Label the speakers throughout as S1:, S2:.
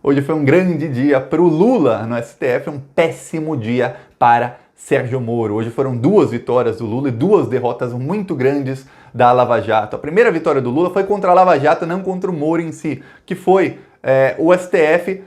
S1: Hoje foi um grande dia para o Lula no STF, um péssimo dia para Sérgio Moro. Hoje foram 2 vitórias do Lula e 2 derrotas muito grandes da Lava Jato. A primeira vitória do Lula foi contra a Lava Jato, não contra o Moro em si, que foi o STF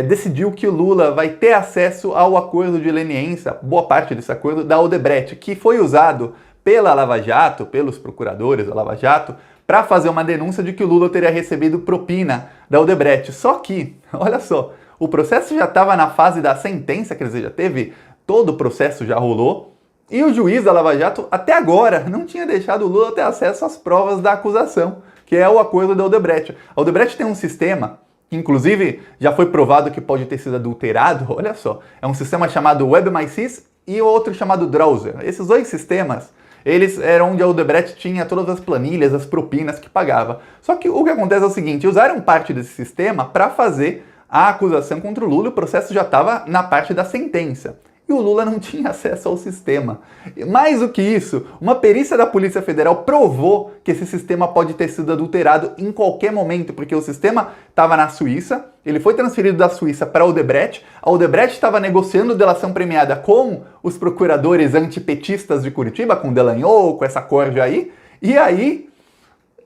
S1: decidiu que o Lula vai ter acesso ao acordo de leniência, boa parte desse acordo, da Odebrecht, que foi usado pela Lava Jato, pelos procuradores da Lava Jato, para fazer uma denúncia de que o Lula teria recebido propina da Odebrecht. Só que, olha só, o processo já estava na fase da sentença, quer dizer, já teve, todo o processo já rolou, e o juiz da Lava Jato, até agora, não tinha deixado o Lula ter acesso às provas da acusação, que é o acordo da Odebrecht. A Odebrecht tem um sistema que inclusive já foi provado que pode ter sido adulterado, olha só, é um sistema chamado WebMySys e outro chamado Drowser. Esses 2 sistemas, eles eram onde a Odebrecht tinha todas as planilhas, as propinas que pagava. Só que o que acontece é o seguinte, usaram parte desse sistema para fazer a acusação contra o Lula e o processo já estava na parte da sentença. E o Lula não tinha acesso ao sistema. Mais do que isso, uma perícia da Polícia Federal provou que esse sistema pode ter sido adulterado em qualquer momento, porque o sistema estava na Suíça, ele foi transferido da Suíça para a Odebrecht estava negociando delação premiada com os procuradores antipetistas de Curitiba, com Dallagnol, com essa corja aí, e aí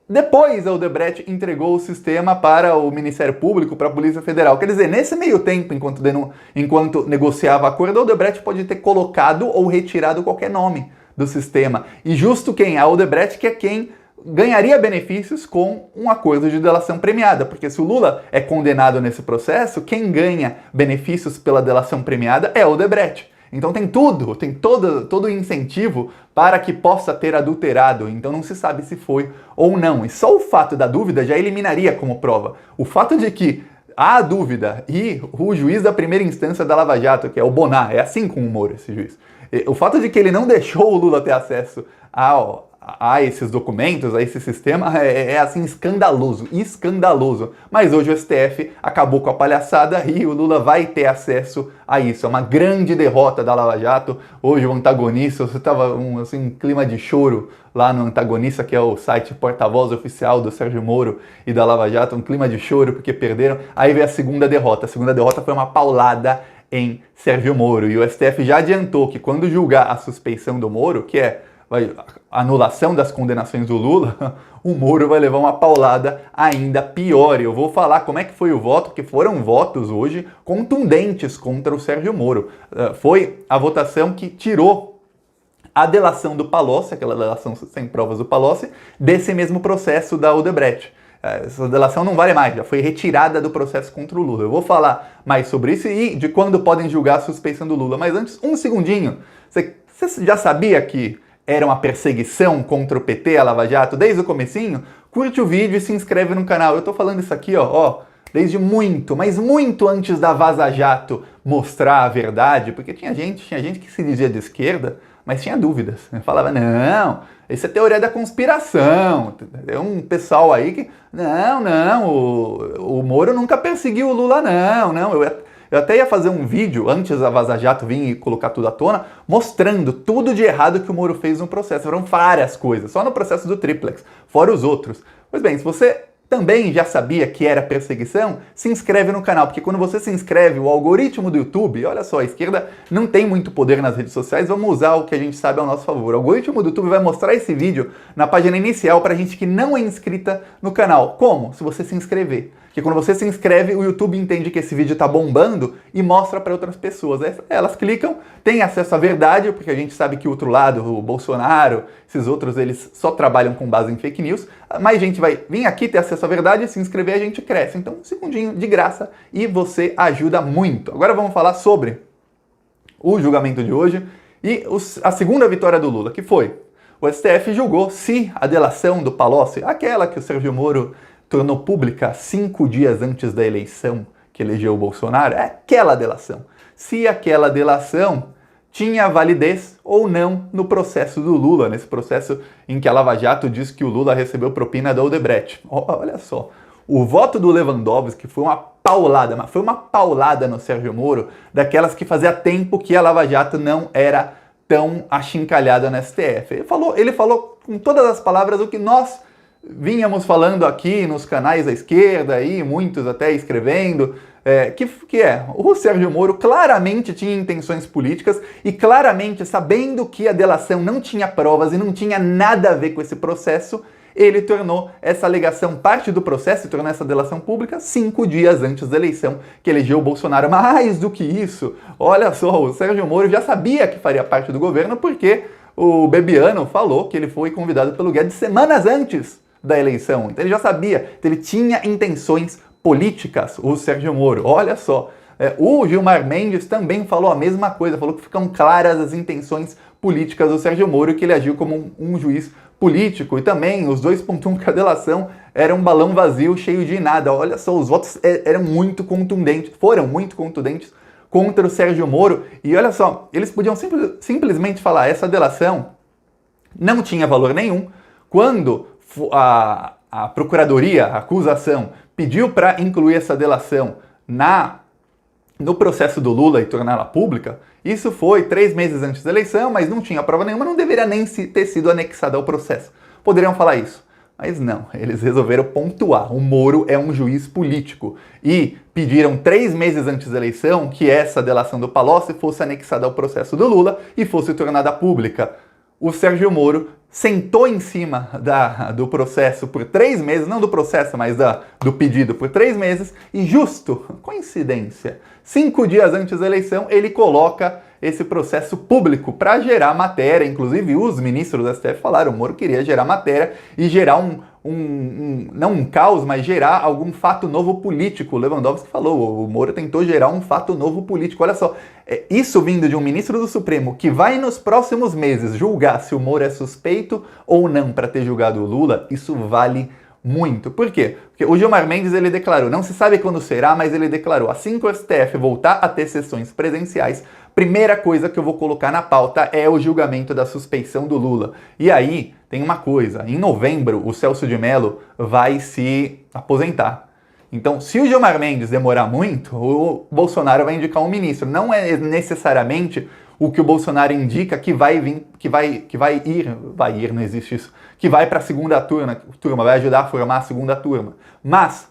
S1: depois a Odebrecht entregou o sistema para o Ministério Público, para a Polícia Federal. Quer dizer, nesse meio tempo, enquanto negociava a acordo, a Odebrecht pode ter colocado ou retirado qualquer nome do sistema. E justo quem? A Odebrecht, que é quem ganharia benefícios com um acordo de delação premiada. Porque se o Lula é condenado nesse processo, quem ganha benefícios pela delação premiada é a Odebrecht. Então tem todo o incentivo para que possa ter adulterado, então não se sabe se foi ou não. E só o fato da dúvida já eliminaria como prova. O fato de que há dúvida e o juiz da primeira instância da Lava Jato, que é o Bonar, é assim com o Moro esse juiz, o fato de que ele não deixou o Lula ter acesso a esses documentos, a esse sistema, é assim escandaloso. Mas hoje o STF acabou com a palhaçada e o Lula vai ter acesso a isso. É uma grande derrota da Lava Jato. Hoje o antagonista, você estava um clima de choro lá no Antagonista, que é o site porta-voz oficial do Sérgio Moro e da Lava Jato, um clima de choro porque perderam. Aí veio a segunda derrota. A segunda derrota foi uma paulada em Sérgio Moro. E o STF já adiantou que quando julgar a suspeição do Moro, que é a anulação das condenações do Lula, o Moro vai levar uma paulada ainda pior. Eu vou falar como é que foi o voto, que foram votos hoje contundentes contra o Sérgio Moro. Foi a votação que tirou a delação do Palocci, aquela delação sem provas do Palocci, desse mesmo processo da Odebrecht. Essa delação não vale mais, já foi retirada do processo contra o Lula. Eu vou falar mais sobre isso e de quando podem julgar a suspeição do Lula. Mas antes, um segundinho. Você já sabia que era uma perseguição contra o PT, a Lava Jato, desde o comecinho? Curte o vídeo e se inscreve no canal. Eu tô falando isso aqui, desde muito, mas muito antes da Vaza Jato mostrar a verdade, porque tinha gente que se dizia de esquerda, mas tinha dúvidas. Falava, não, isso é teoria da conspiração. Tem um pessoal aí que, não, o Moro nunca perseguiu o Lula, não. Eu até ia fazer um vídeo, antes da Vaza Jato vir e colocar tudo à tona, mostrando tudo de errado que o Moro fez no processo. Foram várias coisas, só no processo do Triplex, fora os outros. Pois bem, se você também já sabia que era perseguição, se inscreve no canal, porque quando você se inscreve, o algoritmo do YouTube, olha só, a esquerda não tem muito poder nas redes sociais, vamos usar o que a gente sabe ao nosso favor. O algoritmo do YouTube vai mostrar esse vídeo na página inicial para gente que não é inscrita no canal. Como? Se você se inscrever. Porque quando você se inscreve, o YouTube entende que esse vídeo está bombando e mostra para outras pessoas. Elas clicam, têm acesso à verdade, porque a gente sabe que o outro lado, o Bolsonaro, esses outros, eles só trabalham com base em fake news. Mais gente vai vir aqui ter acesso à verdade, se inscrever, a gente cresce. Então, um segundinho de graça e você ajuda muito. Agora vamos falar sobre o julgamento de hoje e a segunda vitória do Lula, que foi: o STF julgou se a delação do Palocci, aquela que o Sérgio Moro tornou pública 5 dias antes da eleição que elegeu o Bolsonaro, é aquela delação. Se aquela delação tinha validez ou não no processo do Lula, nesse processo em que a Lava Jato diz que o Lula recebeu propina da Odebrecht. Olha só, o voto do Lewandowski foi uma paulada, mas foi uma paulada no Sérgio Moro, daquelas que fazia tempo que a Lava Jato não era tão achincalhada no STF. Ele falou com todas as palavras o que nós vínhamos falando aqui nos canais da esquerda, e muitos até escrevendo, o Sérgio Moro claramente tinha intenções políticas e claramente, sabendo que a delação não tinha provas e não tinha nada a ver com esse processo, ele tornou essa alegação parte do processo e tornou essa delação pública 5 dias antes da eleição que elegeu o Bolsonaro. Mais do que isso, olha só, o Sérgio Moro já sabia que faria parte do governo porque o Bebiano falou que ele foi convidado pelo Guedes semanas antes da eleição. Então ele já sabia, então ele tinha intenções políticas, o Sérgio Moro. Olha só, o Gilmar Mendes também falou a mesma coisa, falou que ficam claras as intenções políticas do Sérgio Moro e que ele agiu como um juiz político. E também os 2.1 que a delação era um balão vazio cheio de nada. Olha só, os votos foram muito contundentes contra o Sérgio Moro. E olha só, eles podiam simplesmente falar, essa delação não tinha valor nenhum. Quando a procuradoria, a acusação, pediu para incluir essa delação no processo do Lula e torná-la pública, isso foi 3 meses antes da eleição, mas não tinha prova nenhuma, não deveria nem ter sido anexada ao processo. Poderiam falar isso, mas não, eles resolveram pontuar. O Moro é um juiz político e pediram 3 meses antes da eleição que essa delação do Palocci fosse anexada ao processo do Lula e fosse tornada pública. O Sérgio Moro sentou em cima do processo por 3 meses, não do processo, mas do pedido por 3 meses, e justo, coincidência, 5 dias antes da eleição, ele coloca esse processo público para gerar matéria. Inclusive os ministros da STF falaram, o Moro queria gerar matéria e gerar não um caos, mas gerar algum fato novo político. O Lewandowski falou, o Moro tentou gerar um fato novo político. Olha só, isso vindo de um ministro do Supremo que vai nos próximos meses julgar se o Moro é suspeito ou não para ter julgado o Lula, isso vale muito. Por quê? Porque o Gilmar Mendes ele declarou, não se sabe quando será, mas ele declarou, assim que o STF voltar a ter sessões presenciais, primeira coisa que eu vou colocar na pauta é o julgamento da suspeição do Lula. E aí, tem uma coisa, em novembro o Celso de Mello vai se aposentar. Então, se o Gilmar Mendes demorar muito, o Bolsonaro vai indicar um ministro. Não é necessariamente o que o Bolsonaro indica que vai vir, que vai ir, não existe isso, que vai para a segunda turma, vai ajudar a formar a segunda turma. Mas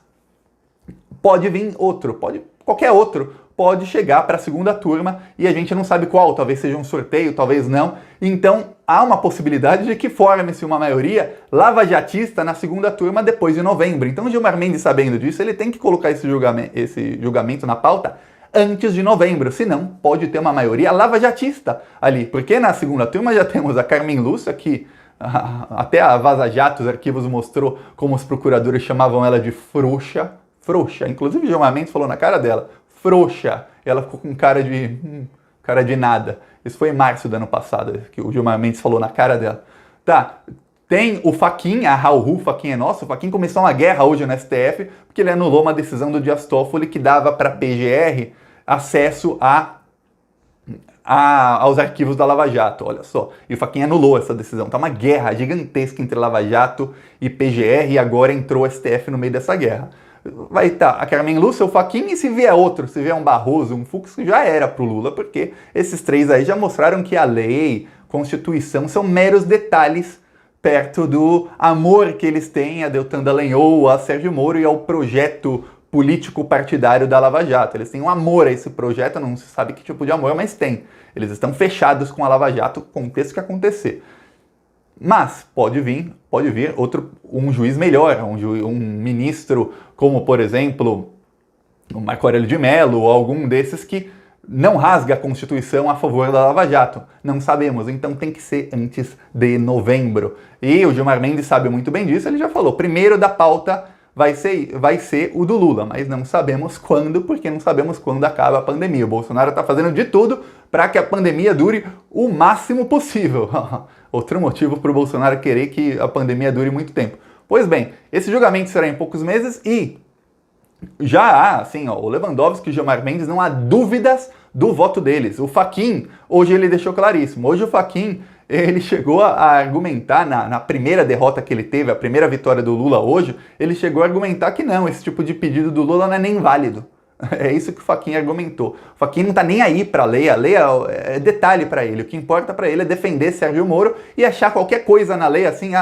S1: pode vir outro, qualquer outro pode chegar para a segunda turma e a gente não sabe qual, talvez seja um sorteio, talvez não. Então há uma possibilidade de que forme-se uma maioria lavajatista na segunda turma depois de novembro. Então o Gilmar Mendes, sabendo disso, ele tem que colocar esse julgamento na pauta antes de novembro, senão pode ter uma maioria lavajatista ali, porque na segunda turma já temos a Carmen Lúcia, que até a Vaza Jato, os arquivos mostrou como os procuradores chamavam ela de frouxa, inclusive o Gilmar Mendes falou na cara dela, frouxa, ela ficou com cara de nada. Isso foi em março do ano passado, que o Gilmar Mendes falou na cara dela. Tá, tem o Fachin, a Raul, o Fachin é nosso, o Fachin começou uma guerra hoje no STF, porque ele anulou uma decisão do Dias Toffoli que dava para a PGR acesso aos arquivos da Lava Jato, olha só. E o Fachin anulou essa decisão. Tá uma guerra gigantesca entre Lava Jato e PGR e agora entrou o STF no meio dessa guerra. Vai estar a Carmen Lúcia, o Fachin, e se vier outro, se vier um Barroso, um Fux, já era pro Lula, porque esses 3 aí já mostraram que a lei, Constituição, são meros detalhes perto do amor que eles têm a Deltan Dallagnol, a Sérgio Moro e ao projeto político partidário da Lava Jato. Eles têm um amor a esse projeto, não se sabe que tipo de amor, mas tem. Eles estão fechados com a Lava Jato, aconteça o que acontecer. Mas pode vir um juiz melhor, um ministro como, por exemplo, o Marco Aurélio de Mello, ou algum desses que não rasga a Constituição a favor da Lava Jato. Não sabemos, então tem que ser antes de novembro. E o Gilmar Mendes sabe muito bem disso, ele já falou, primeiro da pauta vai ser o do Lula, mas não sabemos quando, porque não sabemos quando acaba a pandemia. O Bolsonaro está fazendo de tudo para que a pandemia dure o máximo possível. Outro motivo para o Bolsonaro querer que a pandemia dure muito tempo. Pois bem, esse julgamento será em poucos meses e já há, assim, o Lewandowski e o Gilmar Mendes, não há dúvidas do voto deles. O Fachin, hoje ele deixou claríssimo. Hoje o Fachin, ele chegou a argumentar, na primeira derrota que ele teve, a primeira vitória do Lula hoje, ele chegou a argumentar que não, esse tipo de pedido do Lula não é nem válido. É isso que o Fachin argumentou. O Fachin não está nem aí para a lei é detalhe para ele. O que importa para ele é defender Sérgio Moro e achar qualquer coisa na lei assim,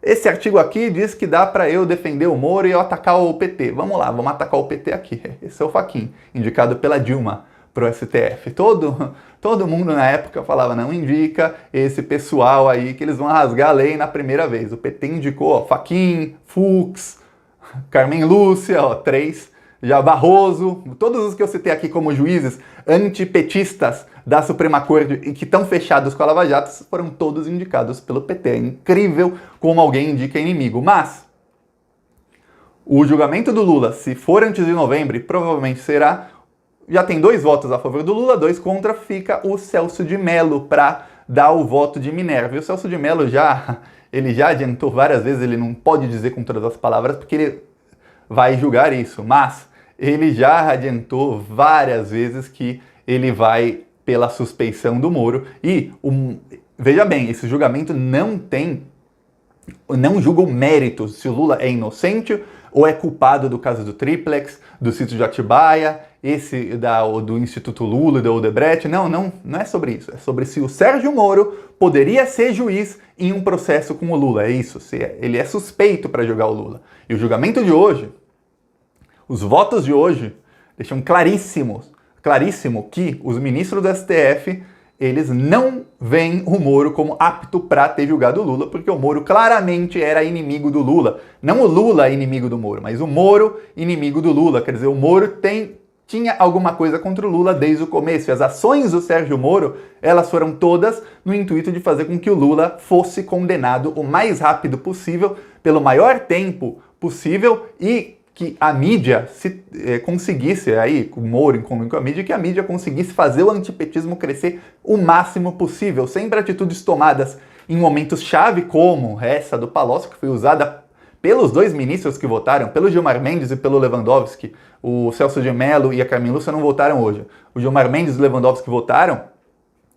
S1: esse artigo aqui diz que dá para eu defender o Moro e eu atacar o PT. Vamos lá, vamos atacar o PT aqui. Esse é o Fachin, indicado pela Dilma para o STF. Todo mundo na época falava, não indica esse pessoal aí que eles vão rasgar a lei na primeira vez. O PT indicou, ó, Fachin, Fux, Carmen Lúcia, ó, 3, já Barroso, todos os que eu citei aqui como juízes antipetistas da Suprema Corte e que estão fechados com a Lava Jato foram todos indicados pelo PT. É incrível como alguém indica inimigo. Mas o julgamento do Lula, se for antes de novembro, e provavelmente será, já tem 2 votos a favor do Lula, 2 contra, fica o Celso de Mello para dar o voto de Minerva. E o Celso de Mello ele já adiantou várias vezes, ele não pode dizer com todas as palavras, porque ele vai julgar isso, mas ele já adiantou várias vezes que ele vai pela suspeição do Moro. E, veja bem, esse julgamento não julga o mérito, se o Lula é inocente ou é culpado do caso do Triplex, do sítio de Atibaia, do Instituto Lula e da Odebrecht. Não é sobre isso. É sobre se o Sérgio Moro poderia ser juiz em um processo com o Lula. É isso, se ele é suspeito para julgar o Lula. E o julgamento de hoje, os votos de hoje, deixam claríssimo que os ministros do STF, eles não veem o Moro como apto para ter julgado o Lula, porque o Moro claramente era inimigo do Lula. Não o Lula inimigo do Moro, mas o Moro inimigo do Lula. Quer dizer, o Moro tinha alguma coisa contra o Lula desde o começo. E as ações do Sérgio Moro, elas foram todas no intuito de fazer com que o Lula fosse condenado o mais rápido possível, pelo maior tempo possível, e que a mídia conseguisse, aí, o Moro em comum com a mídia, que a mídia conseguisse fazer o antipetismo crescer o máximo possível, sempre atitudes tomadas em momentos-chave, como essa do Palocci, que foi usada pelos 2 ministros que votaram, pelo Gilmar Mendes e pelo Lewandowski. O Celso de Mello e a Carmen Lúcia não votaram hoje. O Gilmar Mendes e o Lewandowski votaram,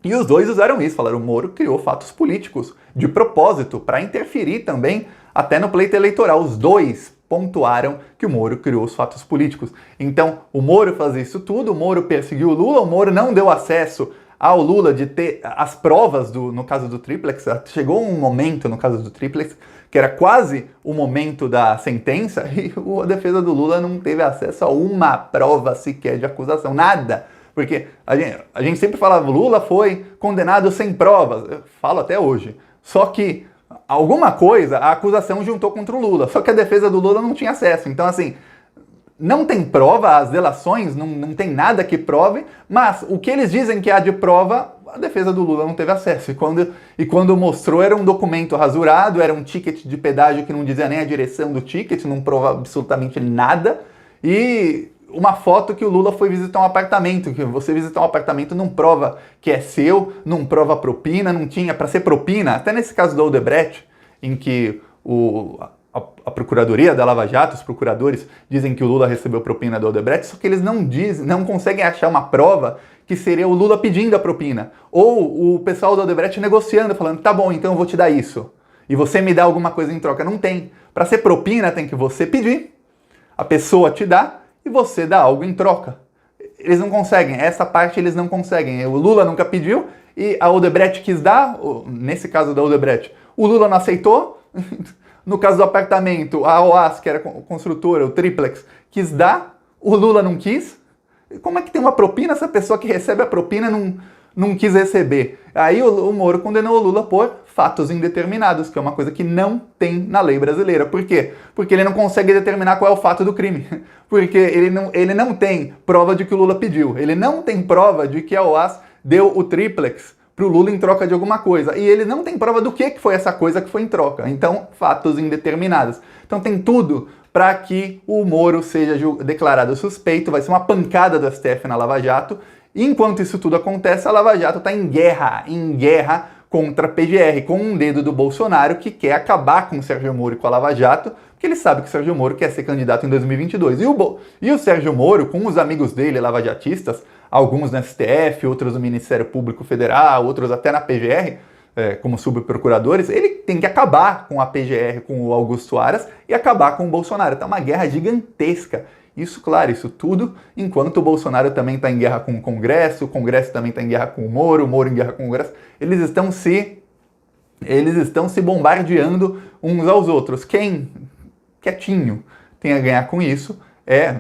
S1: e os 2 usaram isso, falaram, o Moro criou fatos políticos de propósito, para interferir também até no pleito eleitoral. Os 2 pontuaram que o Moro criou os fatos políticos. Então, o Moro fazia isso tudo, o Moro perseguiu o Lula, o Moro não deu acesso ao Lula de ter as provas no caso do Triplex. Chegou um momento no caso do Triplex que era quase o momento da sentença e a defesa do Lula não teve acesso a uma prova sequer de acusação, nada. Porque a gente sempre falava, Lula foi condenado sem provas, eu falo até hoje. Só que alguma coisa a acusação juntou contra o Lula, só que a defesa do Lula não tinha acesso. Então, assim, não tem prova, as delações, não tem nada que prove, mas o que eles dizem que há de prova, a defesa do Lula não teve acesso. E quando mostrou, era um documento rasurado, era um ticket de pedágio que não dizia nem a direção do ticket, não prova absolutamente nada, e uma foto que o Lula foi visitar um apartamento, que você visitar um apartamento não prova que é seu, não prova propina, não tinha, para ser propina, até nesse caso da Odebrecht, em que a Procuradoria da Lava Jato, os procuradores, dizem que o Lula recebeu propina da Odebrecht, só que eles não conseguem achar uma prova que seria o Lula pedindo a propina, ou o pessoal da Odebrecht negociando, falando, tá bom, então eu vou te dar isso, e você me dá alguma coisa em troca. Não tem. Para ser propina tem que você pedir, a pessoa te dá, e você dá algo em troca. Eles não conseguem, essa parte eles não conseguem. O Lula nunca pediu e a Odebrecht quis dar, nesse caso da Odebrecht, o Lula não aceitou. No caso do apartamento, a OAS, que era construtora, o Triplex, quis dar, o Lula não quis. Como é que tem uma propina se a pessoa que recebe a propina não quis receber? Aí o Moro condenou o Lula por fatos indeterminados, que é uma coisa que não tem na lei brasileira. Por quê? Porque ele não consegue determinar qual é o fato do crime. Porque ele não tem prova de que o Lula pediu. Ele não tem prova de que a OAS deu o Triplex para o Lula em troca de alguma coisa. E ele não tem prova do que foi essa coisa que foi em troca. Então, fatos indeterminados. Então tem tudo para que o Moro seja declarado suspeito. Vai ser uma pancada do STF na Lava Jato. E enquanto isso tudo acontece, a Lava Jato está em guerra contra a PGR, com um dedo do Bolsonaro, que quer acabar com o Sérgio Moro e com a Lava Jato, porque ele sabe que o Sérgio Moro quer ser candidato em 2022. E o Sérgio Moro, com os amigos dele, lavajatistas, alguns no STF, outros no Ministério Público Federal, outros até na PGR, como subprocuradores, ele tem que acabar com a PGR, com o Augusto Aras, e acabar com o Bolsonaro. Tá uma guerra gigantesca. Isso, claro, isso tudo, enquanto o Bolsonaro também está em guerra com o Congresso também está em guerra com o Moro em guerra com o Congresso, eles estão se eles estão se bombardeando uns aos outros. Quem quietinho tem a ganhar com isso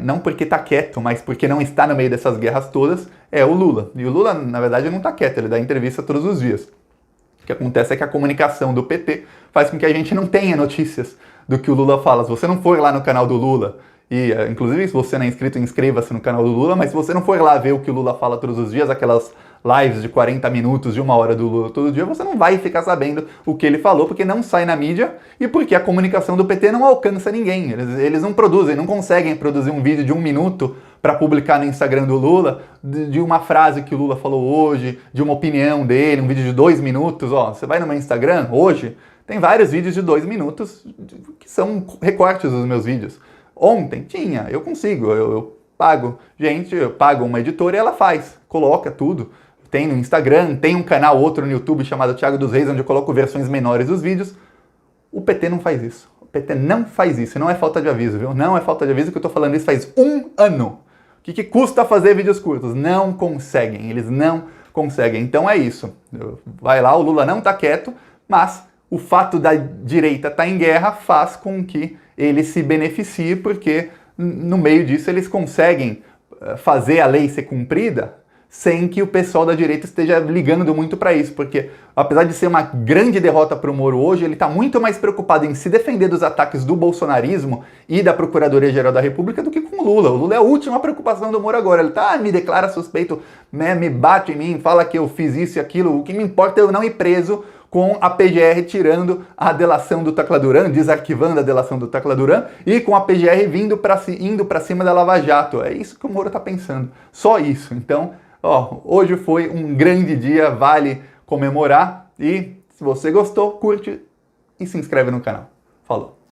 S1: não porque está quieto, mas porque não está no meio dessas guerras todas, é o Lula. E o Lula, na verdade, não está quieto, ele dá entrevista todos os dias. O que acontece é que a comunicação do PT faz com que a gente não tenha notícias do que o Lula fala. Se você não for lá no canal do Lula, e inclusive se você não é inscrito, inscreva-se no canal do Lula, mas se você não for lá ver o que o Lula fala todos os dias, aquelas lives de 40 minutos, de 1 hora do Lula todo dia, você não vai ficar sabendo o que ele falou, porque não sai na mídia e porque a comunicação do PT não alcança ninguém. Eles não produzem, não conseguem produzir um vídeo de 1 minuto para publicar no Instagram do Lula, de uma frase que o Lula falou hoje, de uma opinião dele, um vídeo de 2 minutos. Ó, você vai no meu Instagram hoje, tem vários vídeos de 2 minutos que são recortes dos meus vídeos. Ontem tinha, eu consigo, eu pago gente, eu pago uma editora e ela faz, coloca tudo. Tem no Instagram, tem um canal outro no YouTube chamado Thiago dos Reis, onde eu coloco versões menores dos vídeos. O PT não faz isso. O PT não faz isso. E não é falta de aviso, viu? Não é falta de aviso que eu tô falando isso faz 1 ano. O que custa fazer vídeos curtos? Não conseguem. Eles não conseguem. Então é isso. Vai lá, o Lula não tá quieto, mas o fato da direita estar em guerra faz com que ele se beneficie, porque no meio disso eles conseguem fazer a lei ser cumprida sem que o pessoal da direita esteja ligando muito para isso, porque apesar de ser uma grande derrota para o Moro hoje, ele está muito mais preocupado em se defender dos ataques do bolsonarismo e da Procuradoria-Geral da República do que com o Lula. O Lula é a última preocupação do Moro agora. Ele me declara suspeito, né, me bate em mim, fala que eu fiz isso e aquilo. O que me importa é eu não ir preso, com a PGR tirando a delação do Tacla Duran, desarquivando a delação do Tacla Duran, e com a PGR indo para cima da Lava Jato. É isso que o Moro está pensando. Só isso. Então, hoje foi um grande dia, vale comemorar. E se você gostou, curte e se inscreve no canal. Falou!